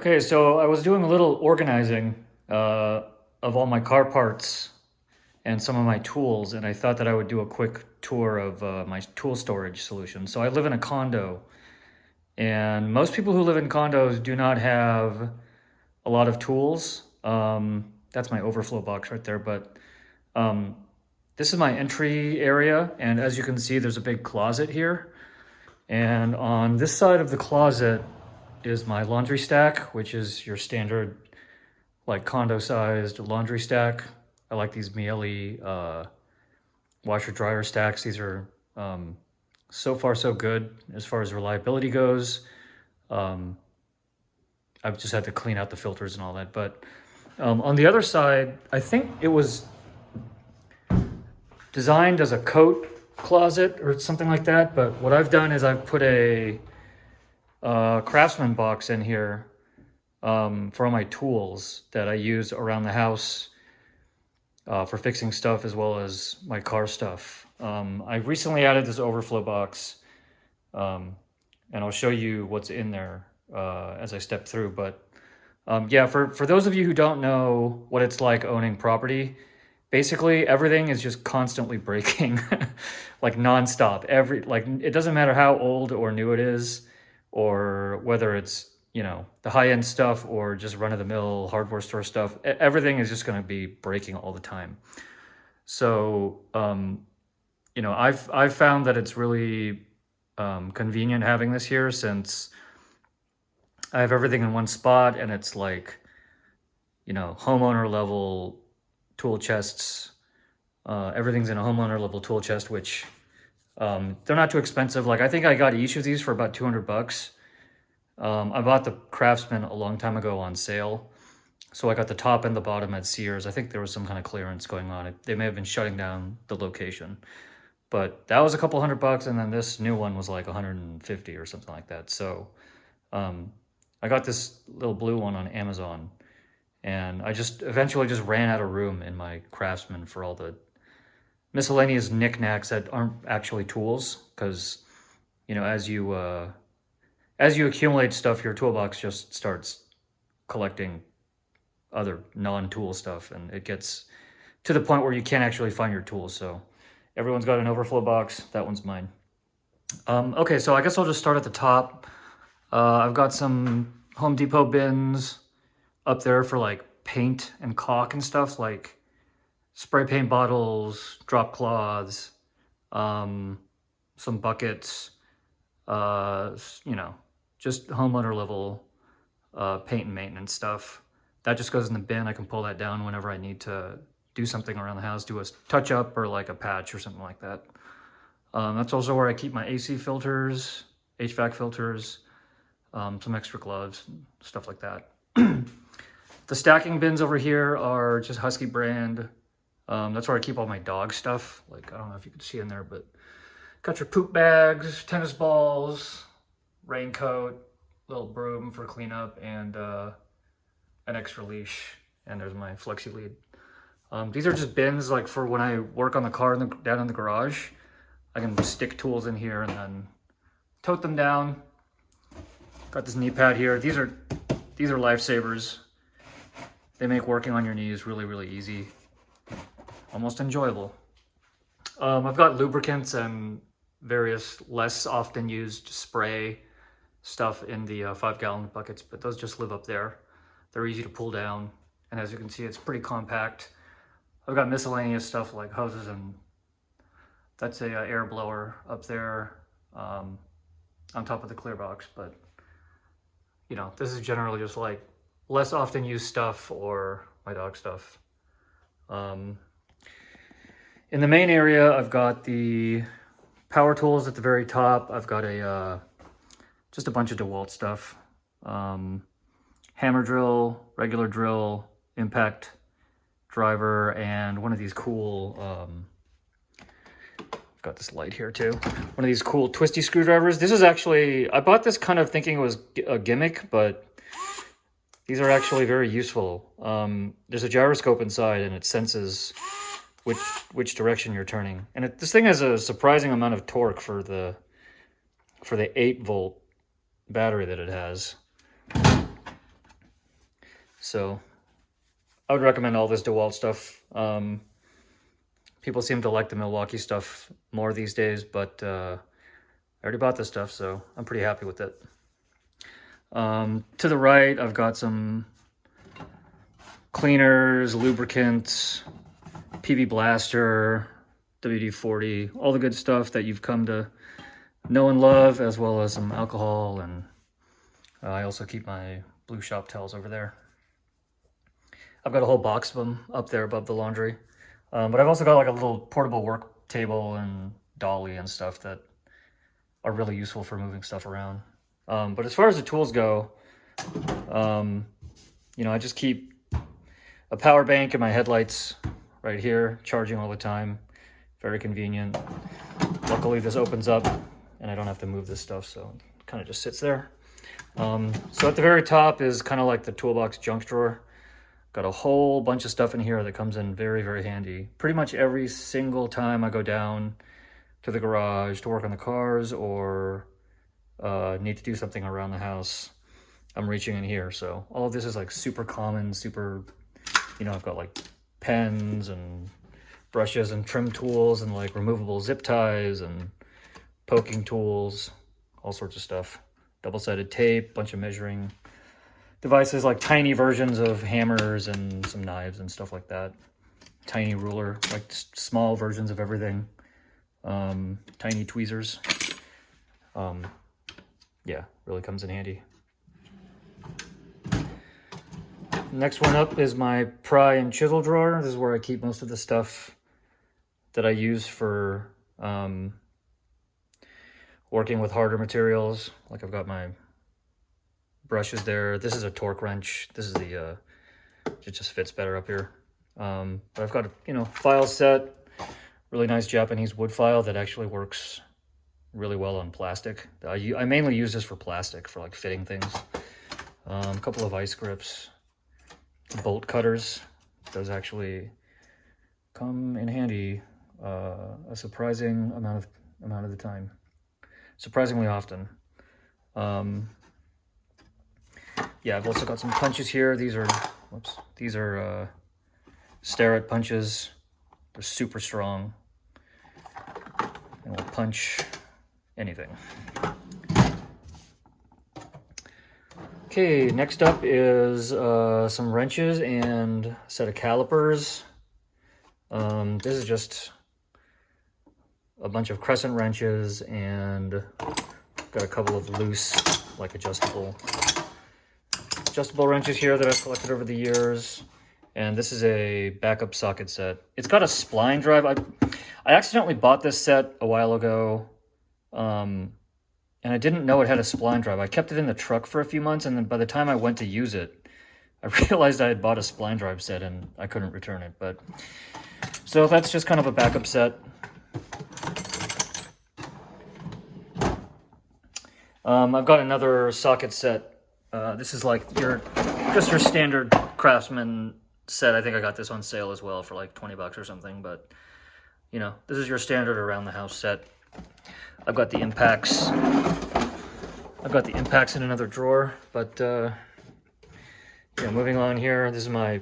Okay, so I was doing a little organizing of all my car parts and some of my tools, and I thought that I would do a quick tour of my tool storage solution. So I live in a condo, and most people who live in condos do not have a lot of tools. That's my overflow box right there, but um, this is my entry area, and as you can see, there's a big closet here. And on this side of the closet is my laundry stack, which is your standard like condo-sized laundry stack. I like these Miele washer dryer stacks. These are so far so good as far as reliability goes. Um, I've just had to clean out the filters and all that. But on the other side, I think it was designed as a coat closet or something like that. But what I've done is I've put a Craftsman box in here for all my tools that I use around the house for fixing stuff as well as my car stuff. I recently added this overflow box, and I'll show you what's in there as I step through. But yeah, for those of you who don't know what it's like owning property, basically everything is just constantly breaking, like nonstop. It doesn't matter how old or new it is, or whether it's the high-end stuff or just run-of-the-mill hardware store stuff. Everything is just going to be breaking all the time. So I've found that it's really convenient having this here, since I have everything in one spot, and it's like homeowner level tool chests. Everything's in a homeowner level tool chest, which they're not too expensive. Like, I think I got each of these for about $200. I bought the Craftsman a long time ago on sale. So I got the top and the bottom at Sears. I think there was some kind of clearance going on. They may have been shutting down the location. But that was a couple $100, and then this new one was like 150 or something like that. So I got this little blue one on Amazon, and I just eventually just ran out of room in my Craftsman for all the miscellaneous knickknacks that aren't actually tools, because as you accumulate stuff, your toolbox just starts collecting other non-tool stuff, and it gets to the point where you can't actually find your tools. So everyone's got an overflow box. That one's mine. Okay, so I guess I'll just start at the top. I've got some Home Depot bins up there for like paint and caulk and stuff, like spray paint bottles, drop cloths, some buckets, just homeowner level paint and maintenance stuff. That just goes in the bin. I can pull that down whenever I need to do something around the house, do a touch up or like a patch or something like that. That's also where I keep my AC filters, HVAC filters, some extra gloves, stuff like that. The stacking bins over here are just Husky brand. That's where I keep all my dog stuff. Like, I don't know if you can see in there, but got your poop bags, tennis balls, raincoat, little broom for cleanup, and an extra leash. And there's my flexi lead. These are just bins like for when I work on the car down in the garage. I can stick tools in here and then tote them down. Got this knee pad here. These are lifesavers. They make working on your knees really, really easy. Almost enjoyable. I've got lubricants and various less often used spray stuff in the 5-gallon buckets, but those just live up there. They're easy to pull down, and as you can see, it's pretty compact. I've got miscellaneous stuff like hoses, and that's a air blower up there on top of the clear box. But this is generally just like less often used stuff or my dog stuff. In the main area, I've got the power tools at the very top. I've got just a bunch of DeWalt stuff. Hammer drill, regular drill, impact driver, and one of these cool, got this light here too. One of these cool twisty screwdrivers. This is actually, I bought this kind of thinking it was a gimmick, but these are actually very useful. There's a gyroscope inside, and it senses which direction you're turning. And this thing has a surprising amount of torque for the 8-volt battery that it has. So I would recommend all this DeWalt stuff. People seem to like the Milwaukee stuff more these days, but I already bought this stuff, so I'm pretty happy with it. To the right, I've got some cleaners, lubricants, PB Blaster, WD-40, all the good stuff that you've come to know and love, as well as some alcohol, and I also keep my blue shop towels over there. I've got a whole box of them up there above the laundry, but I've also got like a little portable work table and dolly and stuff that are really useful for moving stuff around. But as far as the tools go, you know, I just keep a power bank and my headlights right here, charging all the time. Very convenient. Luckily this opens up and I don't have to move this stuff, so it kind of just sits there. So at the very top is kind of like the toolbox junk drawer. Got a whole bunch of stuff in here that comes in very, very handy. Pretty much every single time I go down to the garage to work on the cars or need to do something around the house, I'm reaching in here. So all of this is like super common, super, you know, I've got like pens and brushes and trim tools and like removable zip ties and poking tools, all sorts of stuff. Double-sided tape, bunch of measuring devices, like tiny versions of hammers and some knives and stuff like that. Tiny ruler, like small versions of everything. Tiny tweezers. Yeah, really comes in handy. Next one up is my pry and chisel drawer. This is where I keep most of the stuff that I use for working with harder materials. Like I've got my brushes there. This is a torque wrench. This is the, it just fits better up here. But I've got a, you know, file set, really nice Japanese wood file that actually works really well on plastic. I mainly use this for plastic, for like fitting things. A couple of ice grips, bolt cutters. Those actually come in handy a surprising amount of the time. Surprisingly often. Yeah, I've also got some punches here. These are, whoops, these are Starrett punches. They're super strong and will punch anything. Okay, next up is some wrenches and a set of calipers. This is just a bunch of crescent wrenches and got a couple of loose, like adjustable wrenches here that I've collected over the years. And this is a backup socket set. It's got a spline drive. I accidentally bought this set a while ago, and I didn't know it had a spline drive. I kept it in the truck for a few months, and then by the time I went to use it, I realized I had bought a spline drive set and I couldn't return it. But so that's just kind of a backup set. I've got another socket set. This is like just your standard Craftsman set. I think I got this on sale as well for like 20 bucks or something, but you know, this is your standard around the house set. I've got the impacts in another drawer, but yeah, moving on here. This is my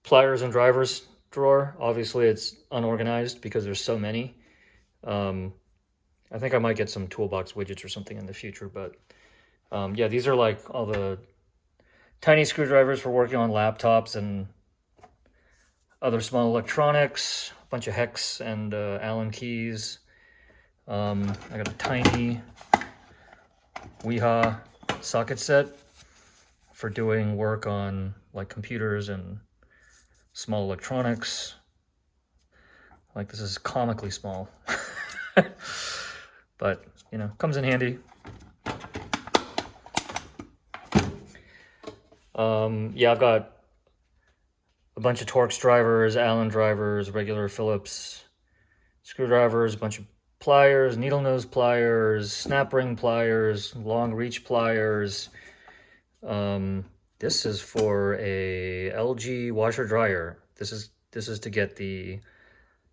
pliers and drivers drawer. Obviously it's unorganized because there's so many. I think I might get some toolbox widgets or something in the future, but yeah, these are like all the tiny screwdrivers for working on laptops and other small electronics, a bunch of hex and Allen keys. I got a tiny Weeha socket set for doing work on like computers and small electronics. Like this is comically small, but you know, comes in handy. Yeah, I've got a bunch of Torx drivers, Allen drivers, regular Phillips screwdrivers, a bunch of pliers, needle nose pliers, snap ring pliers, long reach pliers. This is for a LG washer dryer. This is to get the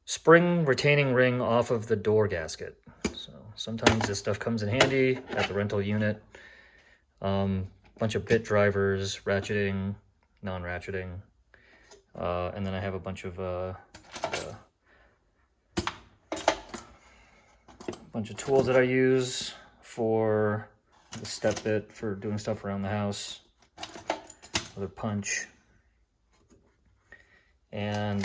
spring retaining ring off of the door gasket. So sometimes this stuff comes in handy at the rental unit. bunch of bit drivers, ratcheting, non-ratcheting, and then I have a bunch of tools that I use for the step bit for doing stuff around the house. Another punch. And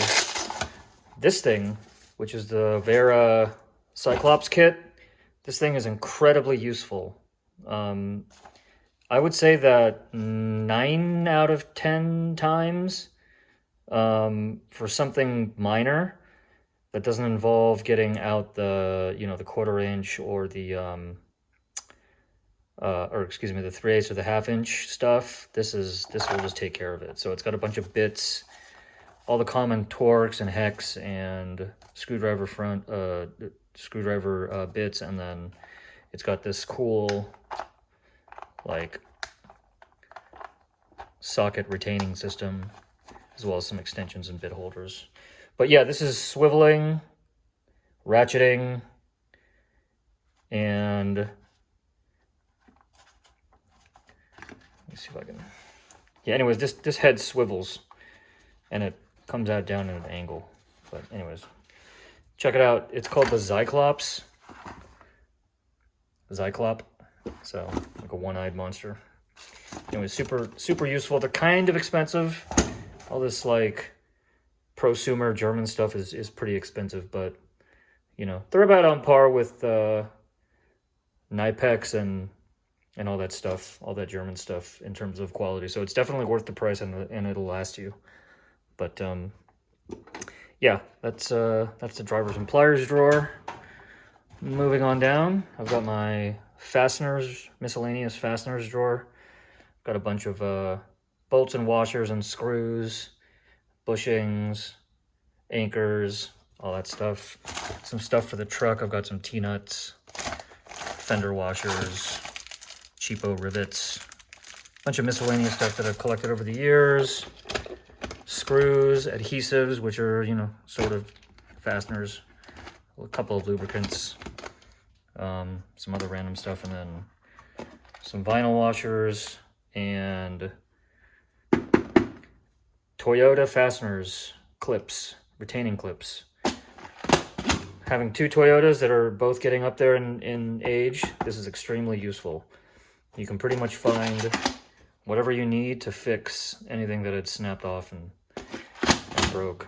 this thing, which is the Vera Cyclops kit, this thing is incredibly useful. I would say that 9 out of 10 times for something minor that doesn't involve getting out the, the 1/4 inch or the, or excuse me, the 3/8 or the 1/2 inch stuff, this will just take care of it. So it's got a bunch of bits, all the common Torx and hex and screwdriver bits, and then it's got this cool like socket retaining system, as well as some extensions and bit holders. But yeah, this is swiveling, ratcheting, and let me see if I can. Yeah, anyways, this head swivels and it comes out down at an angle. But anyways, check it out. It's called the Cyclops. Cyclop. So like a one-eyed monster. Anyway, super useful. They're kind of expensive. All this like prosumer German stuff is pretty expensive, but they're about on par with Nipex and all that stuff, all that German stuff in terms of quality. So it's definitely worth the price, and it'll last you. But yeah, that's the drivers and pliers drawer. Moving on down, I've got my fasteners, miscellaneous fasteners drawer. Got a bunch of bolts and washers and screws, bushings, anchors, all that stuff. Some stuff for the truck. I've got some T-nuts, fender washers, cheapo rivets, a bunch of miscellaneous stuff that I've collected over the years. Screws, adhesives, which are, sort of fasteners, a couple of lubricants, some other random stuff, and then some vinyl washers, and Toyota fasteners, clips, retaining clips. Having 2 Toyotas that are both getting up there in age, this is extremely useful. You can pretty much find whatever you need to fix anything that had snapped off and broke.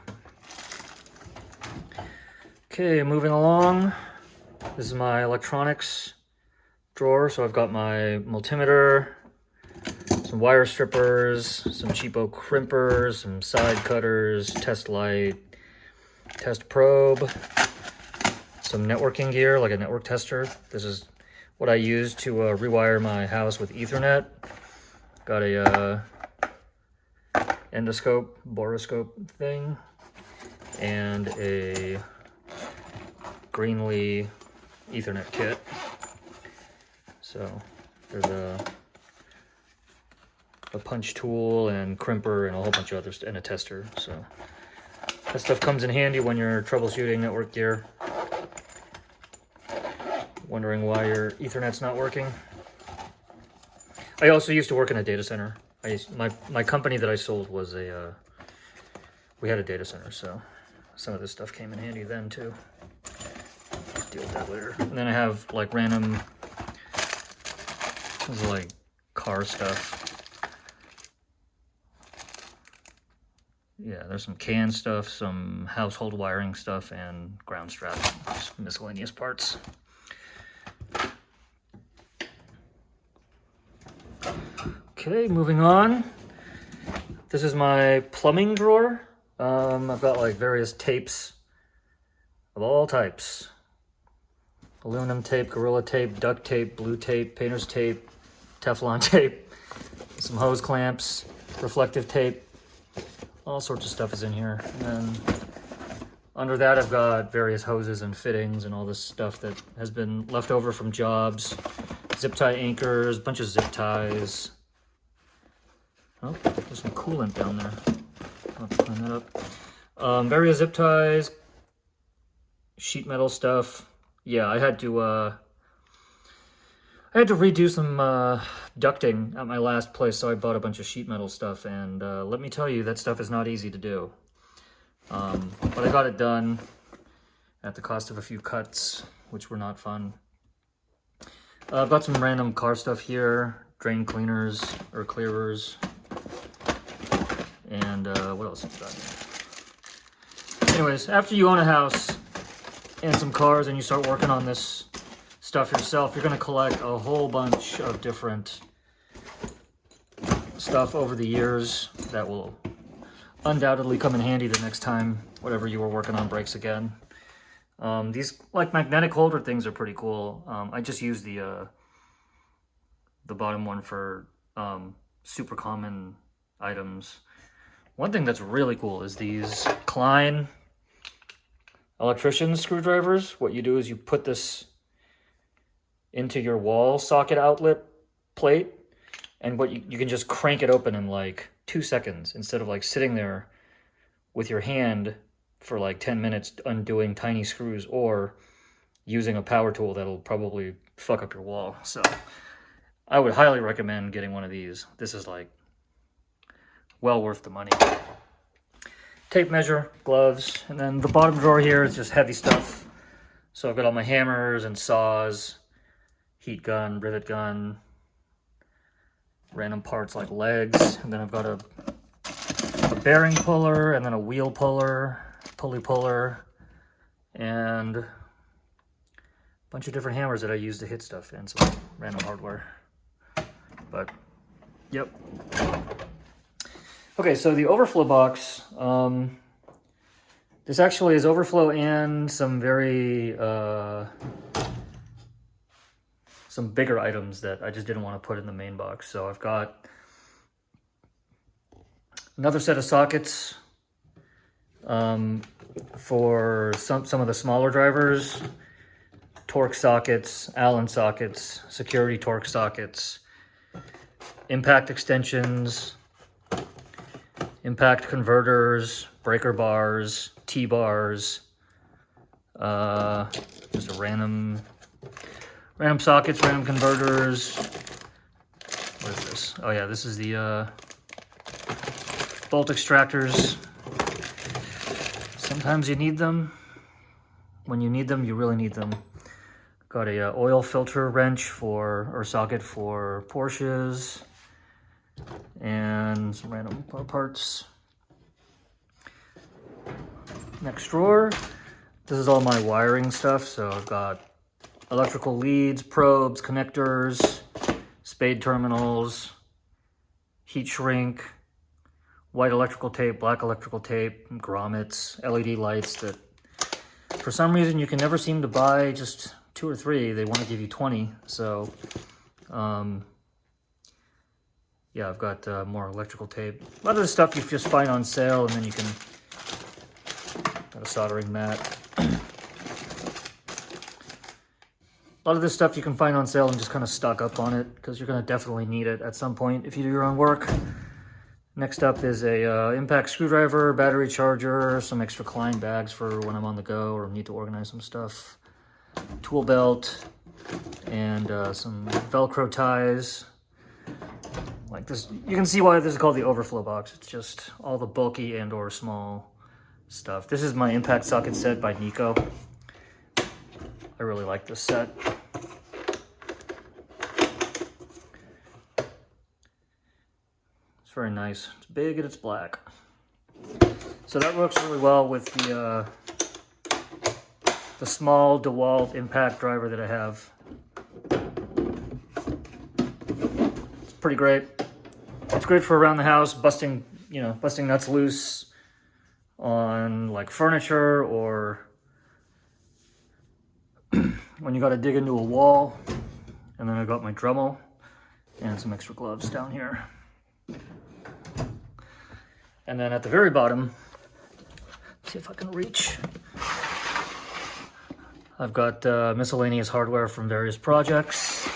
Okay, moving along. This is my electronics drawer. So I've got my multimeter, some wire strippers, some cheapo crimpers, some side cutters, test light, test probe, some networking gear like a network tester. This is what I use to rewire my house with Ethernet. Got a endoscope, boroscope thing, and a Greenlee Ethernet kit. So there's a punch tool and crimper and a whole bunch of other and a tester. So that stuff comes in handy when you're troubleshooting network gear, wondering why your Ethernet's not working. I also used to work in a data center. My company that I sold was we had a data center, so some of this stuff came in handy then too. Deal with that later. And then I have like random, this is like car stuff. Yeah, there's some can stuff, some household wiring stuff, and ground strap, just miscellaneous parts. Okay, moving on. This is my plumbing drawer. I've got like various tapes of all types. Aluminum tape, Gorilla tape, duct tape, blue tape, painter's tape, Teflon tape, some hose clamps, reflective tape, all sorts of stuff is in here. And then under that I've got various hoses and fittings and all this stuff that has been left over from jobs. Zip tie anchors, a bunch of zip ties. Oh, there's some coolant down there. I'll have to clean that up. Various zip ties, sheet metal stuff. Yeah, I had to I had to redo some ducting at my last place, so I bought a bunch of sheet metal stuff, and let me tell you, that stuff is not easy to do. But I got it done at the cost of a few cuts, which were not fun. I've got some random car stuff here, drain cleaners or clearers, and what else is that? Anyways, after you own a house and some cars and you start working on this stuff yourself, you're going to collect a whole bunch of different stuff over the years that will undoubtedly come in handy the next time whatever you were working on breaks again. These like magnetic holder things are pretty cool. I just use the bottom one for super common items. One thing that's really cool is these Klein electrician screwdrivers. What you do is you put this into your wall socket outlet plate, and what you can just crank it open in like 2 seconds instead of like sitting there with your hand for like 10 minutes undoing tiny screws or using a power tool that'll probably fuck up your wall. So I would highly recommend getting one of these. This is like well worth the money. Tape measure, gloves, and then the bottom drawer here is just heavy stuff. So I've got all my hammers and saws, heat gun, rivet gun, random parts like legs, and then I've got a bearing puller, and then a wheel puller, pulley puller, and a bunch of different hammers that I use to hit stuff, and some random hardware. But, yep. Okay, so the overflow box, this actually is overflow and some very, some bigger items that I just didn't want to put in the main box. So I've got another set of sockets for some of the smaller drivers, torque sockets, Allen sockets, security torque sockets, impact extensions, impact converters, breaker bars, T-bars, just a random sockets, random converters. What is this? Oh yeah, this is the bolt extractors. Sometimes you need them. When you need them, you really need them. Got a oil filter wrench or socket for Porsches, and some random parts. Next drawer, this is all my wiring stuff. So I've got electrical leads, probes, connectors, spade terminals, heat shrink, white electrical tape, black electrical tape, grommets, LED lights that for some reason you can never seem to buy just 2 or 3. They want to give you 20. So, yeah, I've got more electrical tape. A lot of the stuff you just find on sale, and then you can, got a soldering mat. A lot of this stuff you can find on sale and just kind of stock up on it because you're going to definitely need it at some point if you do your own work. Next up is a impact screwdriver, battery charger, some extra Klein bags for when I'm on the go or need to organize some stuff, tool belt, and some Velcro ties. Like this, you can see why this is called the overflow box. It's just all the bulky and or small stuff. This is my impact socket set by Nico. I really like this set. It's very nice. It's big and it's black. So that works really well with the small DeWalt impact driver that I have. It's pretty great. It's great for around the house, busting nuts loose on like furniture, or when you got to dig into a wall. And then I got my Dremel and some extra gloves down here. And then at the very bottom, let's see if I can reach. I've got miscellaneous hardware from various projects.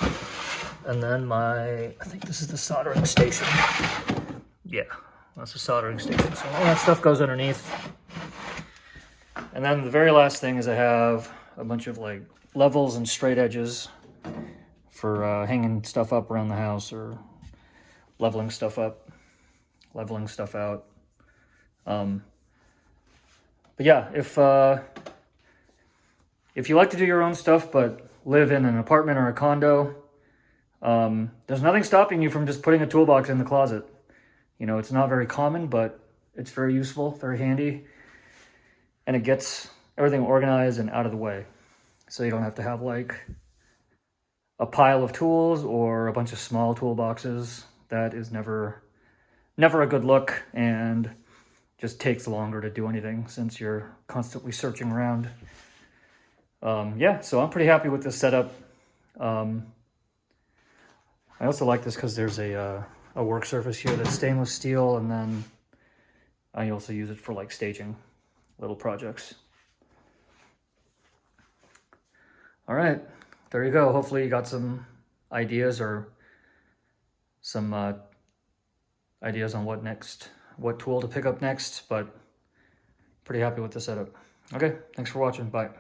And then I think this is the soldering station. Yeah, that's the soldering station. So all that stuff goes underneath. And then the very last thing is I have a bunch of like levels and straight edges for hanging stuff up around the house or leveling stuff up, leveling stuff out. But yeah, if you like to do your own stuff but live in an apartment or a condo, there's nothing stopping you from just putting a toolbox in the closet. You know, it's not very common, but it's very useful, very handy, and it gets everything organized and out of the way. So you don't have to have like a pile of tools or a bunch of small toolboxes. That is never a good look, and just takes longer to do anything since you're constantly searching around. Yeah, so I'm pretty happy with this setup. I also like this because there's a work surface here that's stainless steel, and then I also use it for like staging little projects. All right, there you go. Hopefully you got some ideas or some ideas on what tool to pick up next, but pretty happy with the setup. Okay, thanks for watching. Bye.